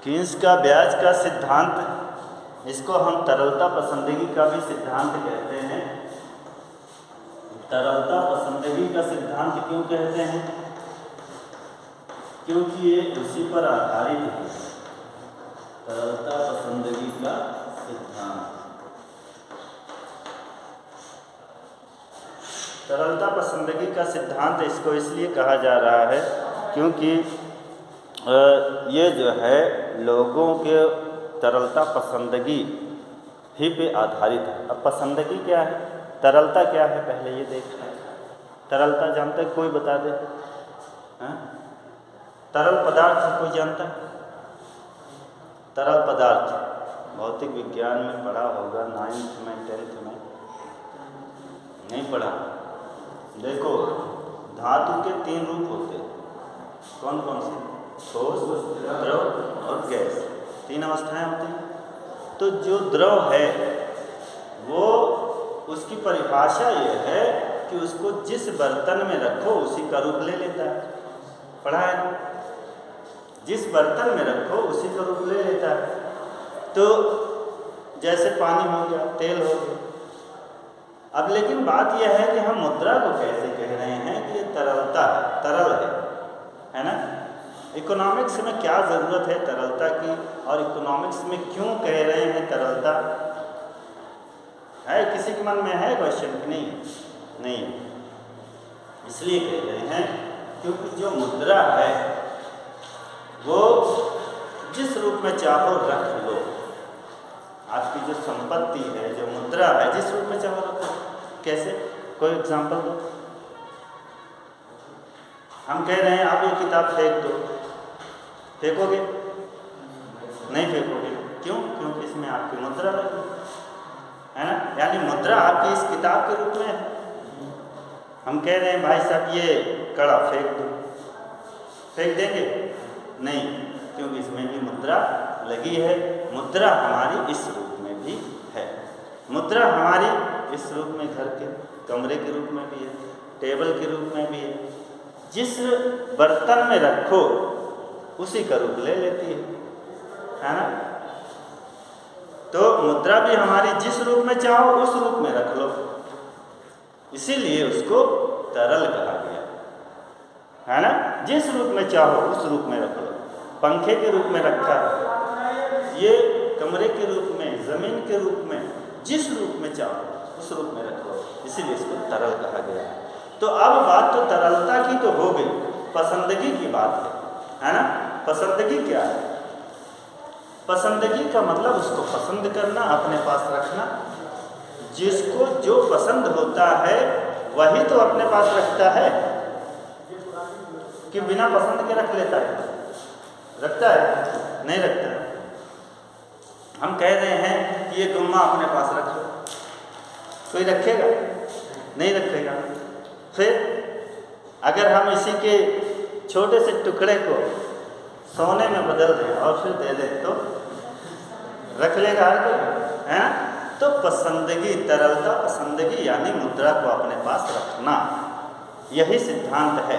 Keynes का ब्याज का सिद्धांत, इसको हम तरलता पसंदगी का भी सिद्धांत कहते हैं। तरलता पसंदगी का सिद्धांत क्यों कहते हैं? क्योंकि ये उसी पर आधारित है, तरलता पसंदगी का सिद्धांत। तरलता पसंदगी का सिद्धांत इसको इसलिए कहा जा रहा है क्योंकि ये जो है लोगों के तरलता पसंदगी ही पे आधारित है। अब पसंदगी क्या है, तरलता क्या है, पहले ये देखना है। तरलता जानते हैं? कोई बता दे। हाँ? तरल पदार्थ कोई जानता है? तरल पदार्थ भौतिक विज्ञान में पढ़ा होगा, 9th में 10th में, नहीं पढ़ा? देखो, धातु के 3 रूप होते हैं। कौन कौन से? ठोस, द्रव और गैस। 3 अवस्थाएं होती हैं। तो जो द्रव है वो, उसकी परिभाषा ये है कि उसको जिस बर्तन में रखो उसी का रूप ले लेता है। पढ़ा है ना? जिस बर्तन में रखो उसी का रूप ले लेता है। तो जैसे पानी हो गया, तेल हो गया। अब लेकिन बात यह है कि हम मुद्रा को कैसे कह रहे हैं कि ये तरलता है, तरल है ना? इकोनॉमिक्स में क्या ज़रूरत है तरलता की, और इकोनॉमिक्स में क्यों कह रहे हैं तरलता? है किसी के मन में है क्वेश्चन कि नहीं? नहीं, इसलिए कह रहे हैं क्योंकि जो मुद्रा है वो जिस रूप में चाहो रख लो। आपकी जो संपत्ति है, जो मुद्रा है, जिस रूप में चाहो रखो। कैसे? कोई एग्जांपल दो। हम कह रहे हैं आप ये किताब फेंक दो, फेंकोगे? नहीं फेंकोगे। क्यों? क्योंकि इसमें आपकी मुद्रा लगी है ना, यानी मुद्रा आपकी इस किताब के रूप में है। हम कह रहे हैं भाई साहब ये कड़ा फेंक दो, फेंक देंगे? नहीं, क्योंकि इसमें भी मुद्रा लगी है। मुद्रा हमारी इस रूप में भी है। मुद्रा हमारी इस रूप में घर के कमरे के रूप में भी है, टेबल के रूप में भी है। जिस बर्तन में रखो उसी का रूप ले लेती है ना? तो मुद्रा भी हमारी जिस रूप में चाहो उस रूप में रख लो, इसीलिए उसको तरल कहा गया है ना? जिस रूप में चाहो उस रूप में रख लो। पंखे के रूप में रखा, ये कमरे के रूप में, ज़मीन के रूप में, जिस रूप में चाहो उस रूप में रख लो, इसीलिए इसको तरल कहा गया। तो अब बात तो तरलता की तो हो गई, पसंदगी की बात है ना? पसंदगी क्या है? पसंदगी का मतलब उसको पसंद करना, अपने पास रखना। जिसको जो पसंद होता है वही तो अपने पास रखता है, कि बिना पसंद के रख लेता है? रखता है? नहीं रखता है। हम कह रहे हैं कि ये गुम्मा अपने पास रख लो, कोई रखेगा? नहीं रखेगा। फिर अगर हम इसी के छोटे से टुकड़े को सोने में बदल दें और फिर दे दें तो रख लेगा हर कोई, है ना? तो पसंदगी, तरलता पसंदगी यानी मुद्रा को अपने पास रखना, यही सिद्धांत है।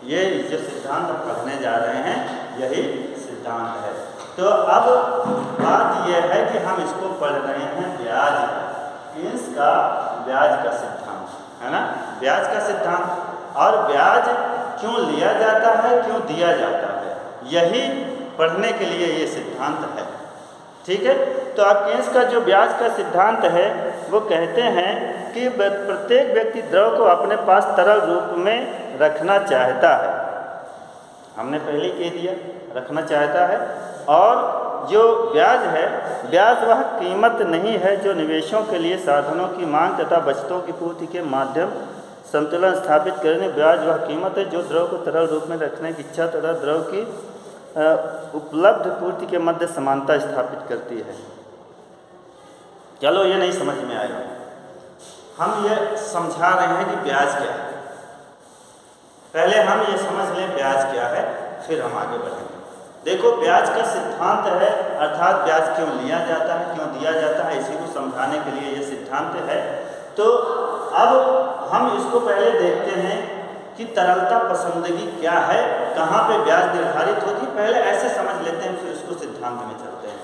ये जो सिद्धांत हम पढ़ने जा रहे हैं यही सिद्धांत है। तो अब बात यह है कि हम इसको पढ़ रहे हैं ब्याज, इसका ब्याज का सिद्धांत, है ना? ब्याज का सिद्धांत। और ब्याज क्यों लिया जाता है, क्यों दिया जाता है, यही पढ़ने के लिए ये सिद्धांत है। ठीक है? तो आप इसका जो ब्याज का सिद्धांत है वो कहते हैं कि प्रत्येक व्यक्ति द्रव को अपने पास तरल रूप में रखना चाहता है। हमने पहले कह दिया, रखना चाहता है। और जो ब्याज है, ब्याज वह कीमत नहीं है जो निवेशों के लिए साधनों की मांग तथा बचतों की पूर्ति के माध्यम संतुलन स्थापित करने। ब्याज वह कीमत है जो द्रव को तरल रूप में रखने की इच्छा तथा द्रव की उपलब्ध पूर्ति के मध्य समानता स्थापित करती है। चलो, ये नहीं समझ में आएगा, हम ये समझा रहे हैं कि ब्याज क्या है। पहले हम ये समझ लें ब्याज क्या है, फिर हम आगे बढ़ेंगे। देखो, ब्याज का सिद्धांत है, अर्थात ब्याज क्यों लिया जाता है, क्यों दिया जाता है, इसी को समझाने के लिए ये सिद्धांत है। तो अब हम इसको पहले देखते हैं कि तरलता पसंदगी क्या है, कहाँ पे ब्याज निर्धारित होती है। पहले ऐसे समझ लेते हैं, फिर इसको सिद्धांत में चलते हैं।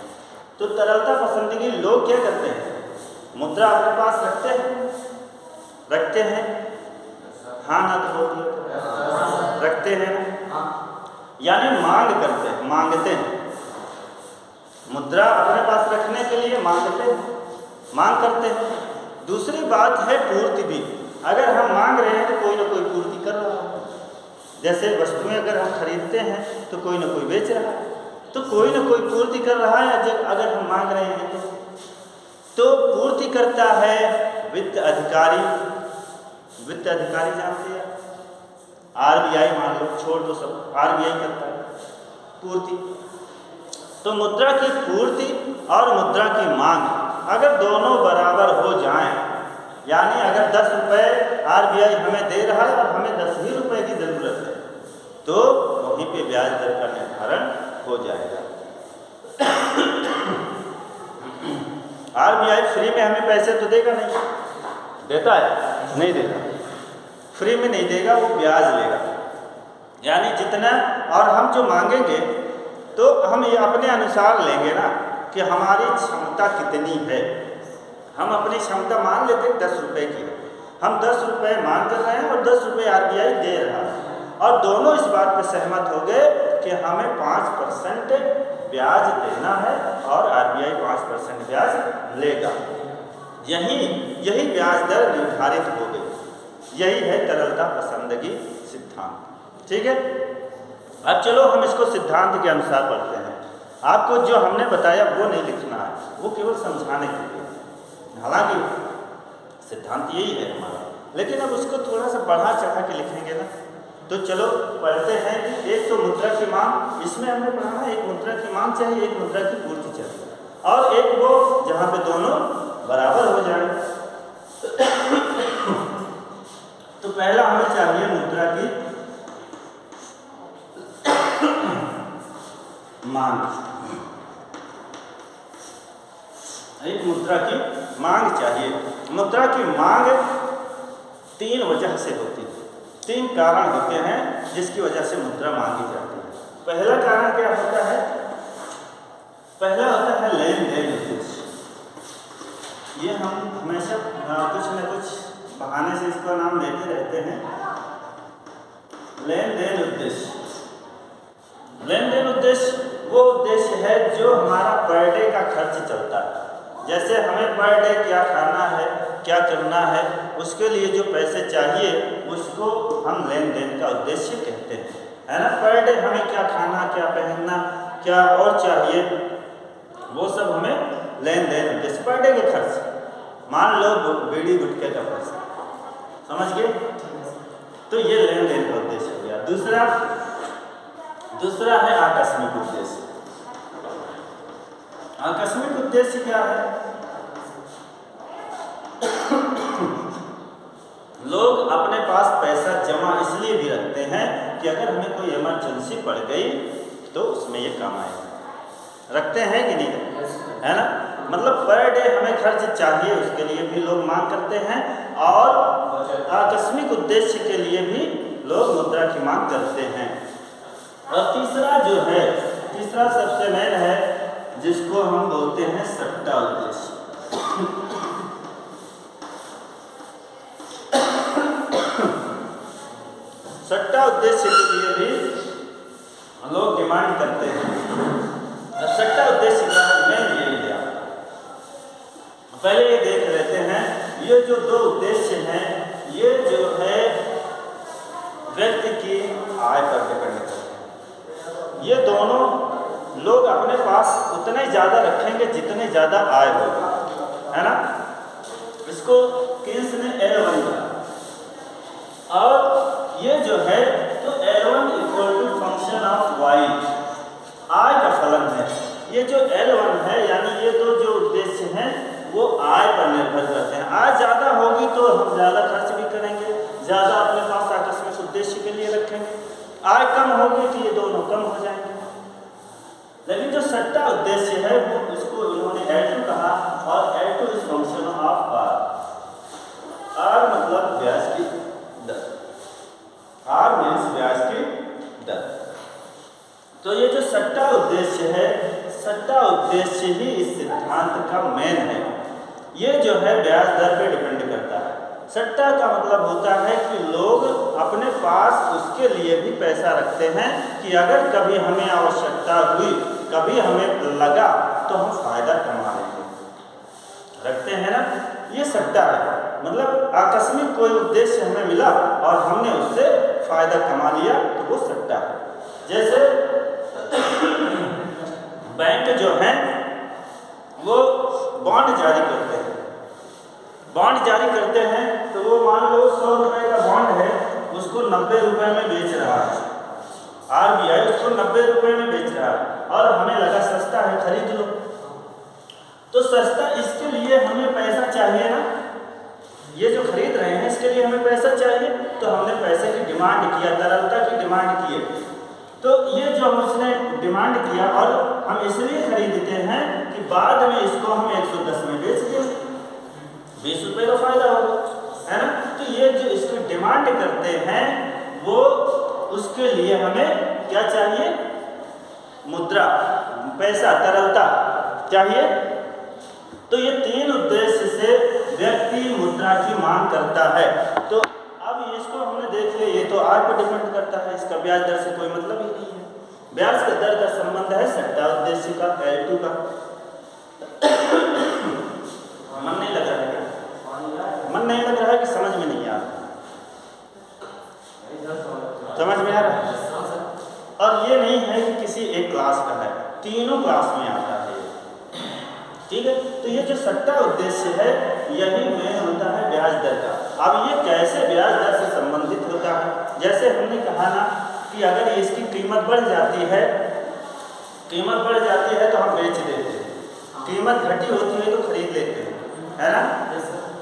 तो तरलता पसंदगी लोग क्या करते हैं, मुद्रा अपने पास रखते हैं, हाँ ना तो बोलिए, रखते हैं, यानी मांग करते हैं, मांगते हैं। मुद्रा अपने पास रखने के लिए मांगते हैं, मांग करते हैं। दूसरी बात है पूर्ति भी। अगर हम मांग रहे हैं तो कोई ना कोई पूर्ति कर रहा है। जैसे वस्तुएं अगर हम खरीदते हैं तो कोई ना कोई बेच रहा है, तो कोई ना कोई पूर्ति कर रहा है। जब अगर हम मांग रहे हैं तो पूर्ति करता है वित्त अधिकारी। वित्त अधिकारी जानते हैं, आरबीआई मान लो, छोड़ दो सब, आरबीआई करता है पूर्ति। तो मुद्रा की पूर्ति और मुद्रा की मांग अगर दोनों बराबर हो जाएं, यानी अगर 10 रुपये आरबीआई हमें दे रहा है और हमें 10 ही रुपये की ज़रूरत है, तो वहीं पे ब्याज दर का निर्धारण हो जाएगा। आरबीआई फ्री में हमें पैसे तो देगा नहीं, देता है? नहीं देगा, फ्री में नहीं देगा, वो ब्याज लेगा। यानी जितना, और हम जो मांगेंगे तो हम ये अपने अनुसार लेंगे ना कि हमारी क्षमता कितनी है। हम अपनी क्षमता मान लेते हैं 10 रुपये की, हम 10 रुपये मांग कर रहे हैं और 10 रुपये आरबीआई दे रहा है, और दोनों इस बात पर सहमत हो गए कि हमें 5% ब्याज देना है और आरबीआई 5% ब्याज लेगा। यही ब्याज दर निर्धारित हो गई। यही है तरलता पसंदगी सिद्धांत। ठीक है, अब चलो हम इसको सिद्धांत के अनुसार पढ़ते हैं। आपको जो हमने बताया वो नहीं लिखना है, वो केवल समझाने के लिए। हालांकि सिद्धांत यही है हमारा, लेकिन अब उसको थोड़ा सा बढ़ा चढ़ा के लिखेंगे ना। तो चलो पढ़ते हैं कि एक तो मुद्रा की मांग, इसमें हमने पढ़ा है एक मुद्रा की मांग चाहिए, एक मुद्रा की पूर्ति चाहिए, और एक वो जहाँ पे दोनों बराबर हो जाए। तो पहला हमें चाहिए मुद्रा की मांग। एक मुद्रा की मांग चाहिए। मुद्रा की मांग 3 वजह से होती है, 3 कारण होते हैं जिसकी वजह से मुद्रा मांगी जाती है। पहला कारण क्या होता है? पहला होता है लेन देन उद्देश्य। ये हम हमेशा कुछ न कुछ बहाने से इसका नाम लेते रहते हैं, लेन देन उद्देश्य। लेन देन उद्देश्य वो उद्देश्य है जो हमारा पर डे का खर्च चलता है। जैसे हमें पर डे क्या खाना है, क्या करना है, उसके लिए जो पैसे चाहिए उसको हम लेन देन का उद्देश्य कहते हैं, है ना। पर डे हमें क्या खाना, क्या पहनना, क्या और चाहिए, वो सब हमें लेन देन उद्देश्य। पर डे के खर्च, मान लो बीड़ी गुटखे का पैसा, समझ गए, तो ये लेन देन का उद्देश्य हो गया। दूसरा है आकस्मिक उद्देश्य। आकस्मिक उद्देश्य क्या है? लोग अपने पास पैसा जमा इसलिए भी रखते हैं कि अगर हमें कोई इमरजेंसी पड़ गई तो उसमें ये काम आएगा। रखते हैं कि नहीं, है ना। मतलब पर डे हमें खर्च चाहिए, उसके लिए भी लोग मांग करते हैं, और आकस्मिक उद्देश्य के लिए भी लोग मुद्रा की मांग करते हैं। और तीसरा जो है, तीसरा सबसे मेन है, जिसको हम बोलते हैं सट्टा उद्देश्य। सट्टा उद्देश्य के लिए भी लोग डिमांड करते हैं। सट्टा उद्देश्य का मेन यही है। पहले ये देख लेते हैं, ये जो 2 उद्देश्य हैं, ये जो है व्यक्ति की आय पर डिपेंड करते हैं। ये दोनों लोग अपने पास उतने ज़्यादा रखेंगे जितने ज़्यादा आय होगा, है ना। इसको केस ने L1 कहा, और ये जो है तो L1 = फंक्शन ऑफ y, आय का फलन है। ये जो L1 है, यानी ये 2 जो उद्देश्य हैं वो आय पर निर्भर करते हैं। आय ज़्यादा होगी तो हम ज़्यादा खर्च भी करेंगे, ज़्यादा अपने पास आकस्मिक उद्देश्य के लिए रखेंगे। आय कम होगी तो ये दोनों कम हो जाएंगे। लेकिन जो सट्टा उद्देश्य है वो, उसको इन्होंने L2 कहा, और L2 is function of R। R मतलब ब्याज की दर, R मीन्स ब्याज की दर। तो ये जो सट्टा उद्देश्य है, सट्टा उद्देश्य ही इस सिद्धांत का मेन है। ये जो है ब्याज दर पे डिपेंड करता है। सट्टा का मतलब होता है कि लोग अपने पास उसके लिए भी पैसा रखते हैं कि अगर कभी हमें आवश्यकता हुई, कभी हमें लगा तो हम फ़ायदा कमा लेंगे, रखते हैं ना। ये सट्टा है, मतलब आकस्मिक कोई उद्देश्य हमें मिला और हमने उससे फ़ायदा कमा लिया तो वो सट्टा है। जैसे बैंक जो हैं वो बॉन्ड जारी करते हैं, बॉन्ड जारी करते हैं तो वो मान लो 100 रुपये का बॉन्ड है, उसको 90 रुपये में बेच रहा है, RBI उसको 90 रुपये में बेच रहा है और हमें लगा सस्ता है, खरीद लो। तो सस्ता, इसके लिए हमें पैसा चाहिए ना, ये जो खरीद रहे हैं इसके लिए हमें पैसा चाहिए, तो हमने पैसे की डिमांड किया, तरलता की डिमांड किए। तो ये जो उसने डिमांड किया और हम इसलिए खरीदते हैं कि बाद में इसको हम 110 में बेच दें, 20 रुपये का फायदा होगा, है ना। तो ये जो इसकी डिमांड करते हैं वो, उसके लिए हमें क्या चाहिए, मुद्रा, पैसा, तरलता चाहिए। तो ये 3 उद्देश्य से व्यक्ति मुद्रा की मांग करता है। तो अब इसको हमने देख लिया, ये तो आय पर डिपेंड करता है, इसका ब्याज दर से कोई मतलब ही नहीं है। ब्याज का दर का संबंध है सट्टा उद्देश्य का, L2 का। मन नहीं लग रहा है क्या? मन नहीं लग रहा है कि समझ में नहीं आ रहा? समझ में आ रहा है? और ये नहीं है कि किसी एक क्लास का है, तीनों क्लास में आता है, ठीक है। तो ये जो सट्टा उद्देश्य है यही मेन होता है ब्याज दर का। अब ये कैसे ब्याज दर से संबंधित होता है, जैसे हमने कहा ना कि अगर इसकी कीमत बढ़ जाती है, कीमत बढ़ जाती है तो हम बेच देते हैं, कीमत घटी होती है तो खरीद लेते हैं, है ना।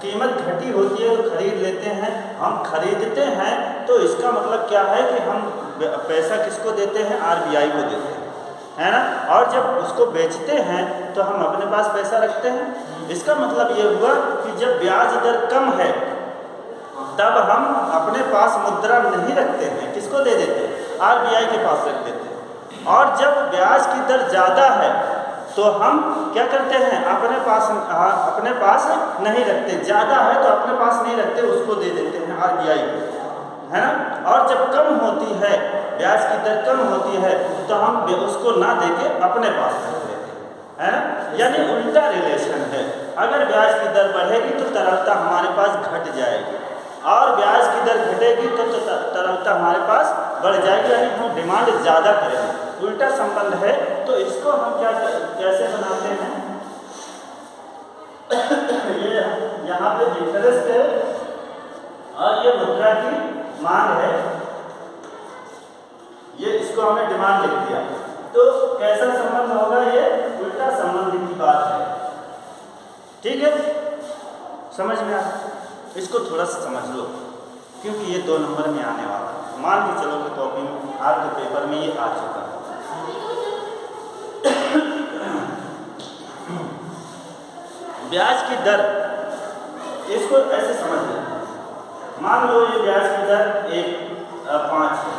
कीमत घटी होती है तो खरीद लेते हैं, हम खरीदते हैं तो इसका मतलब क्या है कि हम पैसा किसको देते हैं, RBI को देते हैं, है ना। और जब उसको बेचते हैं तो हम अपने पास पैसा रखते हैं। इसका मतलब ये हुआ कि जब ब्याज दर कम है तब हम अपने पास मुद्रा नहीं रखते हैं, किसको दे देते हैं, RBI के पास रख देते हैं। और जब ब्याज की दर ज़्यादा है तो हम क्या करते हैं, अपने पास नहीं रखते, ज़्यादा है तो अपने पास नहीं रखते, उसको दे देते हैं RBI को, है ना। और जब कम होती है, ब्याज की दर कम होती है तो हम उसको ना देके अपने पास रख लेते हैं, है ना। यानी उल्टा रिलेशन है। अगर ब्याज की दर बढ़ेगी तो तरलता हमारे पास घट जाएगी, और ब्याज की दर घटेगी तो तरलता हमारे पास बढ़ जाएगी, यानी हम डिमांड ज़्यादा करेंगे, उल्टा संबंध है। तो इसको हम कैसे बनाते हैं, ये यहाँ पे इंटरेस्ट है और ये मुद्रा की मांग है, ये इसको हमने डिमांड लिख दिया। तो कैसा संबंध होगा, ये उल्टा संबंध की बात है, ठीक है। समझ में आ, इसको थोड़ा सा समझ लो क्योंकि ये 2 नंबर में आने वाला है। मान के चलो कि कॉपी में आपके पेपर में ये आ चुका है। ब्याज की दर, इसको ऐसे समझ लो, मान लो ये ब्याज की दर 5 है,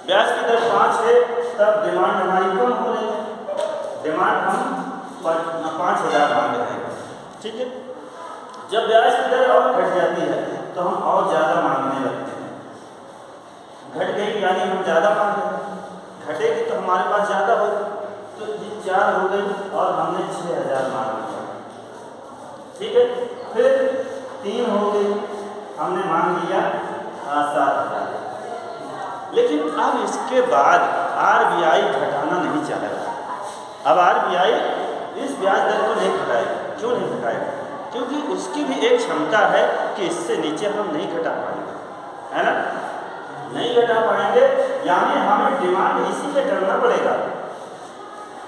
ब्याज की दर 5 है, तब डिमांड हमारी कम हो रही है, डिमांड हम 5000 मांग रहे हैं, ठीक है। जब ब्याज की दर और घट जाती है तो हम और ज़्यादा मांगने लगते हैं, घट गई यानी हम ज़्यादा मांग रहे हैं, घटेगी तो हमारे पास ज़्यादा होगी, तो ये 4 हो गई और हमने 6000 मांग लिया, ठीक है। फिर 3 हो गई, हमने मांग लिया 7000। लेकिन अब इसके बाद RBI घटाना नहीं चाहेगा। अब RBI इस ब्याज दर को नहीं घटाएगा। क्यों नहीं घटाएगा? क्योंकि उसकी भी एक क्षमता है कि इससे नीचे हम नहीं घटा पाएंगे, है ना, नहीं घटा पाएंगे, यानी हमें डिमांड इसी पे करना पड़ेगा,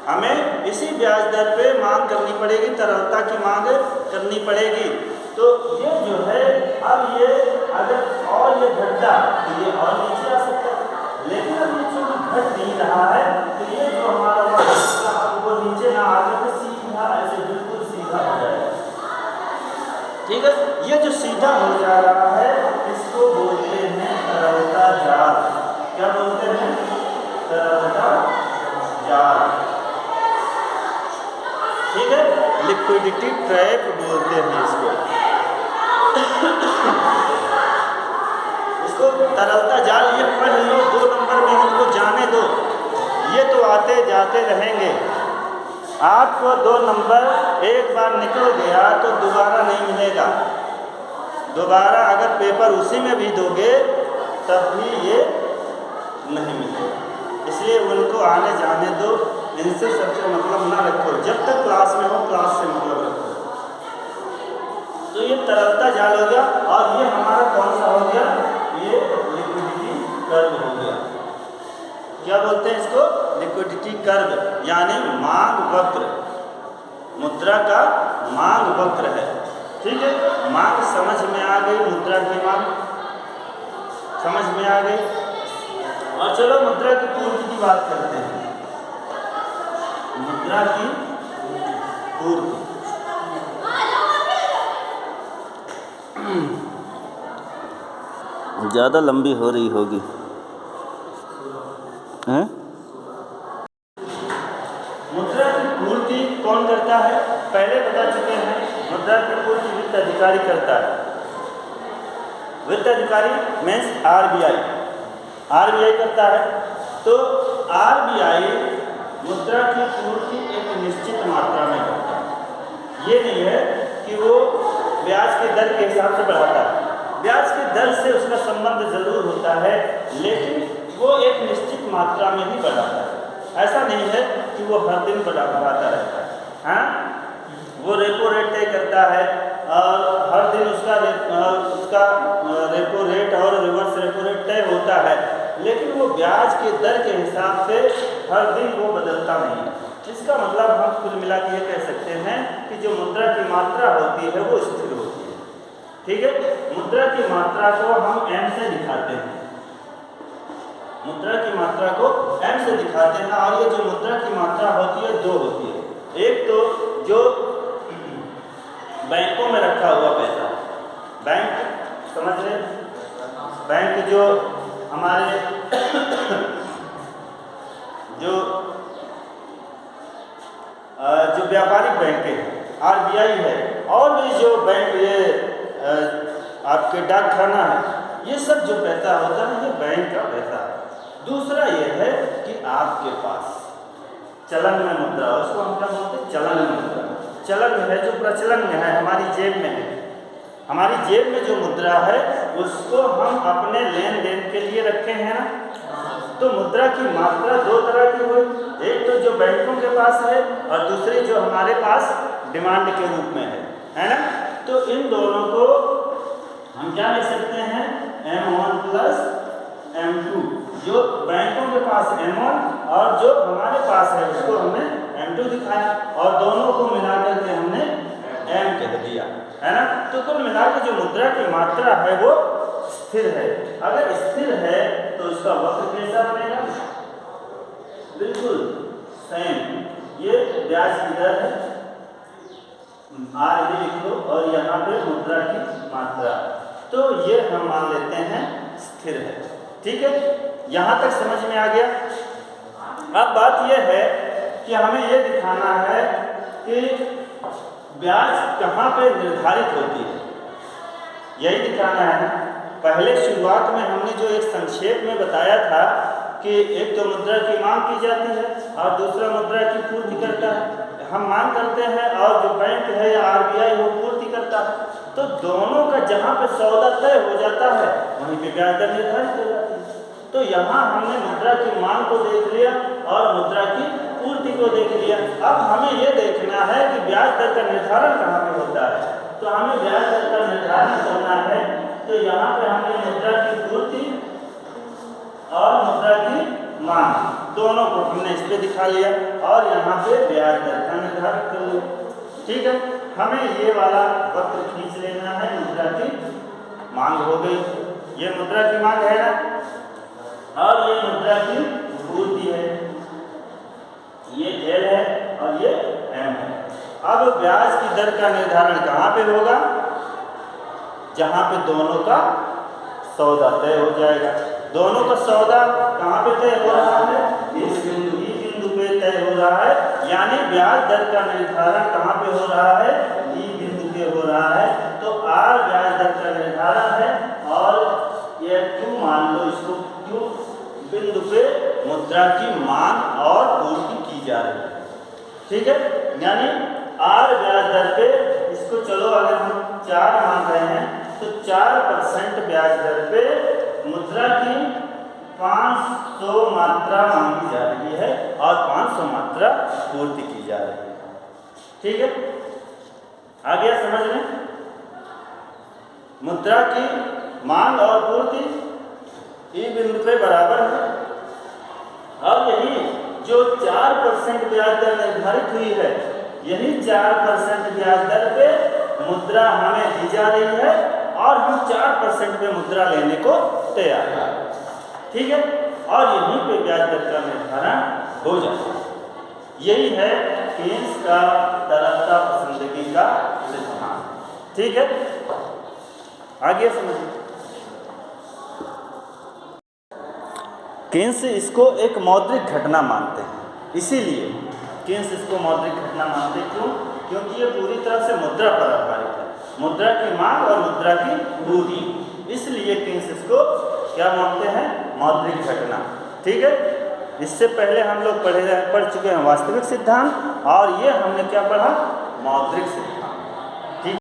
हमें इसी ब्याज दर पे मांग करनी पड़ेगी, तरलता की मांग करनी पड़ेगी। तो ये जो है, अब ये अगर और ये घटता तो ये और नीचे आ सकता है, लेकिन अब ये चूँकि घट नहीं रहा है तो ये जो हमारा वो नीचे ना आकर के सीधा ऐसे बिल्कुल सीधा हो जाएगा, ठीक है। ये जो सीधा हो जा रहा है इसको बोलते हैं तरलता जाल। क्या बोलते हैं? तरलता ठीक है, लिक्विडिटी ट्रैप बोलते हैं इसको। इसको तरलता जाल ये पढ़ लो, 2 नंबर में इनको जाने दो, ये तो आते जाते रहेंगे। आपको 2 नंबर एक बार निकल गया तो दोबारा नहीं मिलेगा। दोबारा अगर पेपर उसी में भी दोगे तब भी ये नहीं मिलेगा। इसलिए उनको आने जाने दो, इनसे सबसे मतलब ना रखो। जब तक क्लास में हो क्लास से मतलब रखो। तो ये तरलता जाल हो गया, और ये हमारा कौन सा हो गया, ये लिक्विडिटी कर्व हो गया। क्या बोलते हैं इसको, लिक्विडिटी कर्व, यानी मांग वक्र। मुद्रा का मांग वक्र है। ठीक है, मांग समझ में आ गई, मुद्रा की मांग समझ में आ गई। और चलो मुद्रा की पूर्ति की बात करते हैं। मुद्रा की पूर्ति, ज़्यादा लंबी हो रही होगी हैं? मुद्रा की पूर्ति कौन करता है, पहले बता चुके हैं। मुद्रा की पूर्ति वित्त अधिकारी करता है। वित्त अधिकारी मीन्स आरबीआई करता है। तो आरबीआई मुद्रा की पूर्ति एक निश्चित मात्रा में करता है। ये नहीं है कि वो ब्याज के दर के हिसाब से बढ़ाता है। ब्याज की दर से उसका संबंध जरूर होता है, लेकिन वो एक निश्चित मात्रा में ही बढ़ाता है। ऐसा नहीं है कि वो हर दिन बढ़ाता रहता है। हाँ, वो रेपो रेट तय करता है, और हर दिन उसका रेपो रेट और रिवर्स रेपो रेट तय होता है, लेकिन वो ब्याज के दर के हिसाब से हर दिन वो बदलता नहीं है। इसका मतलब हम कुल मिला के ये कह सकते हैं कि जो मुद्रा की मात्रा होती है वो स्थिर होती है। ठीक है, मुद्रा की मात्रा को हम एम से दिखाते हैं। मुद्रा की मात्रा को एम से दिखाते हैं, और ये जो मुद्रा की मात्रा होती है 2 होती है। एक तो जो बैंकों में रखा हुआ पैसा, बैंक समझ रहे, बैंक जो हमारे जो व्यापारिक बैंक है, आरबीआई है, और भी जो बैंक ये आपके डाकखाना है, ये सब जो पैसा होता है ये बैंक का पैसा है। दूसरा ये है कि आपके पास चलन में मुद्रा, उसको हम क्या बोलते हैं, चलन में मुद्रा। चलन में है, जो प्रचलन में है, हमारी जेब में है। हमारी जेब में जो मुद्रा है उसको हम अपने लेन देन के लिए रखे हैं ना। तो मुद्रा की मात्रा 2 तरह की हुई, एक तो जो बैंकों के पास है, और दूसरी जो हमारे पास डिमांड के रूप में है ना। तो इन दोनों को हम क्या लिख सकते हैं, M1 प्लस M2। जो बैंकों के पास M1 और जो हमारे पास है उसको हमने M2 दिखाया, और दोनों को मिलाकर के हमने M कह दिया, है ना। तो कुल मिलाकर जो मुद्रा की मात्रा है वो स्थिर है। अगर स्थिर है तो उसका वक्र कैसा बनेगा, बिल्कुल सेम। ये ब्याज की दर है, आर लिख लो, और यहाँ पे मुद्रा की मात्रा, तो ये हम मान लेते हैं स्थिर है। ठीक है, यहाँ तक समझ में आ गया। अब बात यह है कि हमें ये दिखाना है कि ब्याज कहाँ पे निर्धारित होती है, यही दिखाना है ना। पहले शुरुआत में हमने जो एक संक्षेप में बताया था कि एक तो मुद्रा की मांग की जाती है और दूसरा मुद्रा की पूर्ति करता है। हम मांग करते हैं और जो बैंक है या आरबीआई वो पूर्ति करता है। तो दोनों का जहाँ पे सौदा तय हो जाता है वहीं पे ब्याज दर निर्धारित हो जाती है। तो यहाँ हमने मुद्रा की मांग को देख लिया और मुद्रा की पूर्ति को देख लिया। अब हमें ये देखना है कि ब्याज दर का निर्धारण कहाँ पे होता है। तो हमें ब्याज दर का निर्धारण करना है, तो यहाँ पे हमने मुद्रा की पूर्ति और मुद्रा की मांग दोनों को हमने इस पे दिखा लिया और यहाँ पे ब्याज दर का निर्धारण कर लिया। ठीक है, हमें ये वाला वक्र खींच लेना है। मुद्रा की मांग हो गई, ये मुद्रा की मांग है ना, और ये मुद्रा की पूर्ति है, ये L है और ये M है। अब ब्याज की दर का निर्धारण कहाँ पे होगा, जहाँ पे दोनों का सौदा तय हो जाएगा। दोनों का सौदा कहाँ पे तय हो रहा है, इस बिंदु पे तय हो रहा है, यानी ब्याज दर का निर्धारण कहाँ पे हो रहा है, ई बिंदु पे हो रहा है। तो आर ब्याज दर का निर्धारण है और ये क्यू मान लो, इसको क्यू बिंदु पे मुद्रा की मांग और पूर्ति की जा रही है। ठीक है, यानी आर ब्याज दर पे इसको चलो अगर हम 4 मान रहे हैं तो 4% ब्याज दर पे मुद्रा की 500 मात्रा मांगी जा रही है और 500 मात्रा पूर्ति की जा रही है। ठीक है, आ गया समझ में? मुद्रा की मांग और पूर्ति ई बिंदु पे बराबर है। अब यही जो 4% ब्याज दर निर्धारित हुई है, यही 4% ब्याज दर पे मुद्रा हमें दी जा रही है और हम 4% पे मुद्रा लेने को तैयार हैं। ठीक है, और यहीं पे ब्याज दर का निर्धारण हो जाता है। यही है केन्स का तरलता पसंदगी का सिद्धांत। ठीक है, आगे समझिए। केन्स इसको एक मौद्रिक घटना मानते हैं, इसीलिए केन्स इसको मौद्रिक घटना मानते हैं। क्यों? क्योंकि ये पूरी तरह से मुद्रा पर आधारित है, मुद्रा की मांग और मुद्रा की पूर्ति, इसलिए केन्स इसको क्या मानते हैं, मौद्रिक घटना। ठीक है, इससे पहले हम लोग पढ़ चुके हैं वास्तविक सिद्धांत और ये हमने क्या पढ़ा, मौद्रिक सिद्धांत।